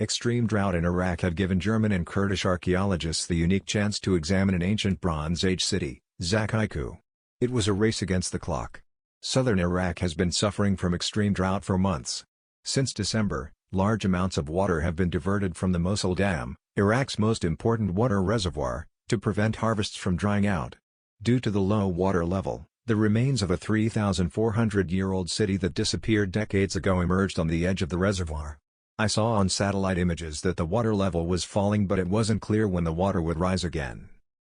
Extreme drought in Iraq had given German and Kurdish archaeologists the unique chance to examine an ancient Bronze Age city, Zakaiku. It was a race against the clock. Southern Iraq has been suffering from extreme drought for months. Since December, large amounts of water have been diverted from the Mosul Dam, Iraq's most important water reservoir, to prevent harvests from drying out. Due to the low water level, the remains of a 3,400-year-old city that disappeared decades ago emerged on the edge of the reservoir. I saw on satellite images that the water level was falling, but it wasn't clear when the water would rise again.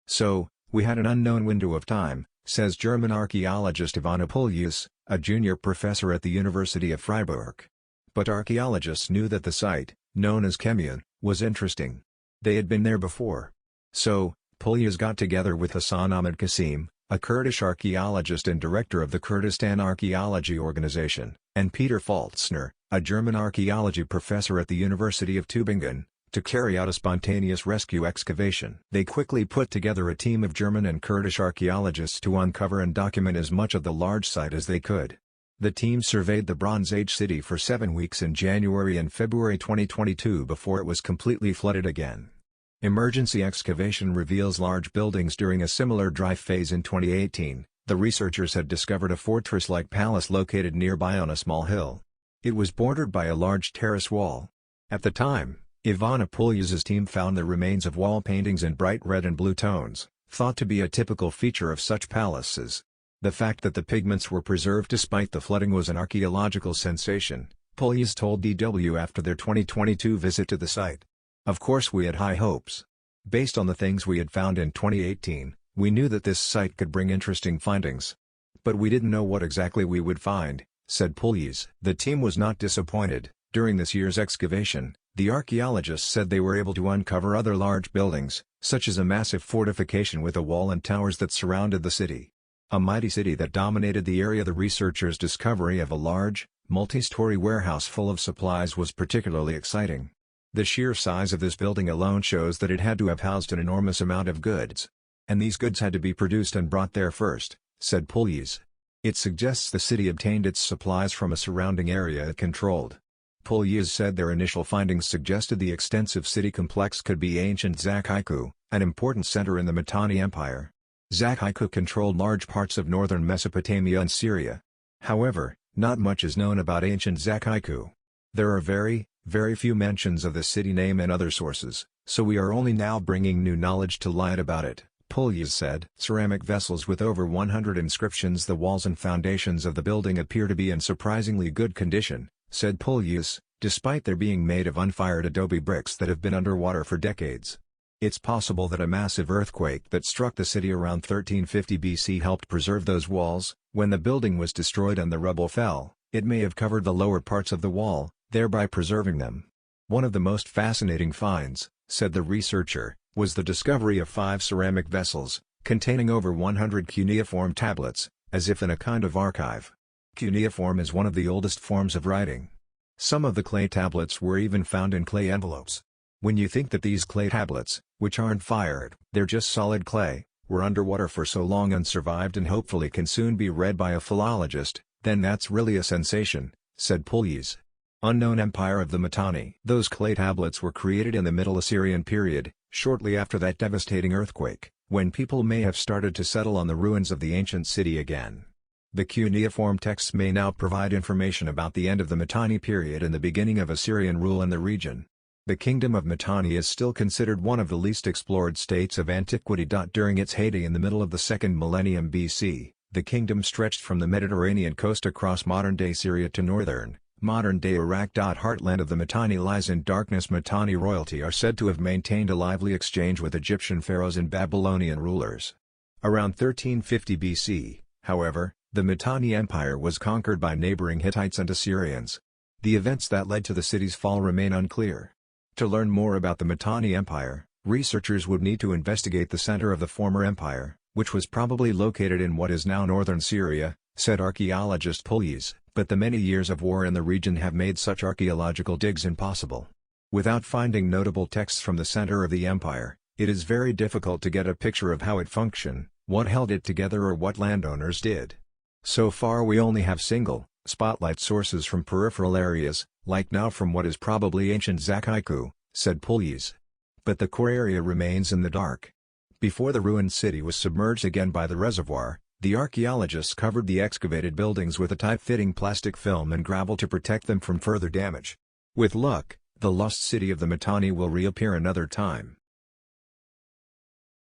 So, we had an unknown window of time, says German archaeologist Ivana Puljus, a junior professor at the University of Freiburg. But archaeologists knew that the site, known as Kemion, was interesting. They had been there before. So, Puljus got together with Hassan Ahmed Qasim, a Kurdish archaeologist and director of the Kurdistan Archaeology Organization, and Peter Faltzner, a German archaeology professor at the University of Tübingen, to carry out a spontaneous rescue excavation. They quickly put together a team of German and Kurdish archaeologists to uncover and document as much of the large site as they could. The team surveyed the Bronze Age city for 7 weeks in January and February 2022 before it was completely flooded again. Emergency excavation reveals large buildings. During a similar dry phase in 2018, the researchers had discovered a fortress-like palace located nearby on a small hill. It was bordered by a large terrace wall. At the time, Ivana Puljus's team found the remains of wall paintings in bright red and blue tones, thought to be a typical feature of such palaces. The fact that the pigments were preserved despite the flooding was an archaeological sensation, Puljus told DW after their 2022 visit to the site. Of course we had high hopes. Based on the things we had found in 2018, we knew that this site could bring interesting findings. But we didn't know what exactly we would find, said Puljus. The team was not disappointed. During this year's excavation, the archaeologists said they were able to uncover other large buildings, such as a massive fortification with a wall and towers that surrounded the city. A mighty city that dominated the area. The researchers' discovery of a large, multi-story warehouse full of supplies was particularly exciting. The sheer size of this building alone shows that it had to have housed an enormous amount of goods. And these goods had to be produced and brought there first, said Puljus. It suggests the city obtained its supplies from a surrounding area it controlled. Puljus said their initial findings suggested the extensive city complex could be ancient Zakaiku, an important center in the Mitanni Empire. Zakaiku controlled large parts of northern Mesopotamia and Syria. However, not much is known about ancient Zakaiku. There are very few mentions of the city name in other sources, so we are only now bringing new knowledge to light about it, Puljus said. Ceramic vessels with over 100 inscriptions. The walls and foundations of the building appear to be in surprisingly good condition, said Puljus, despite their being made of unfired adobe bricks that have been underwater for decades. It's possible that a massive earthquake that struck the city around 1350 BC helped preserve those walls. When the building was destroyed and the rubble fell, it may have covered the lower parts of the wall, thereby preserving them. One of the most fascinating finds, said the researcher, was the discovery of 5 ceramic vessels, containing over 100 cuneiform tablets, as if in a kind of archive. Cuneiform is one of the oldest forms of writing. Some of the clay tablets were even found in clay envelopes. When you think that these clay tablets, which aren't fired, they're just solid clay, were underwater for so long and survived and hopefully can soon be read by a philologist, then that's really a sensation, said Puljus. Unknown Empire of the Mitanni. Those clay tablets were created in the Middle Assyrian period, shortly after that devastating earthquake, when people may have started to settle on the ruins of the ancient city again. The cuneiform texts may now provide information about the end of the Mitanni period and the beginning of Assyrian rule in the region. The Kingdom of Mitanni is still considered one of the least explored states of antiquity. During its heyday in the middle of the 2nd millennium BC, the kingdom stretched from the Mediterranean coast across modern-day Syria to modern-day Iraq. Heartland of the Mitanni lies in darkness. Mitanni royalty are said to have maintained a lively exchange with Egyptian pharaohs and Babylonian rulers. Around 1350 BC, however, the Mitanni Empire was conquered by neighboring Hittites and Assyrians. The events that led to the city's fall remain unclear. To learn more about the Mitanni Empire, researchers would need to investigate the center of the former empire, which was probably located in what is now northern Syria, said archaeologist Puljus, but the many years of war in the region have made such archaeological digs impossible. Without finding notable texts from the center of the empire, it is very difficult to get a picture of how it functioned, what held it together or what landowners did. So far we only have single, spotlight sources from peripheral areas, Like now from what is probably ancient Zakaiku, said Pugliese. But the core area remains in the dark. Before the ruined city was submerged again by the reservoir, the archaeologists covered the excavated buildings with a tight-fitting plastic film and gravel to protect them from further damage. With luck, the lost city of the Mitanni will reappear another time.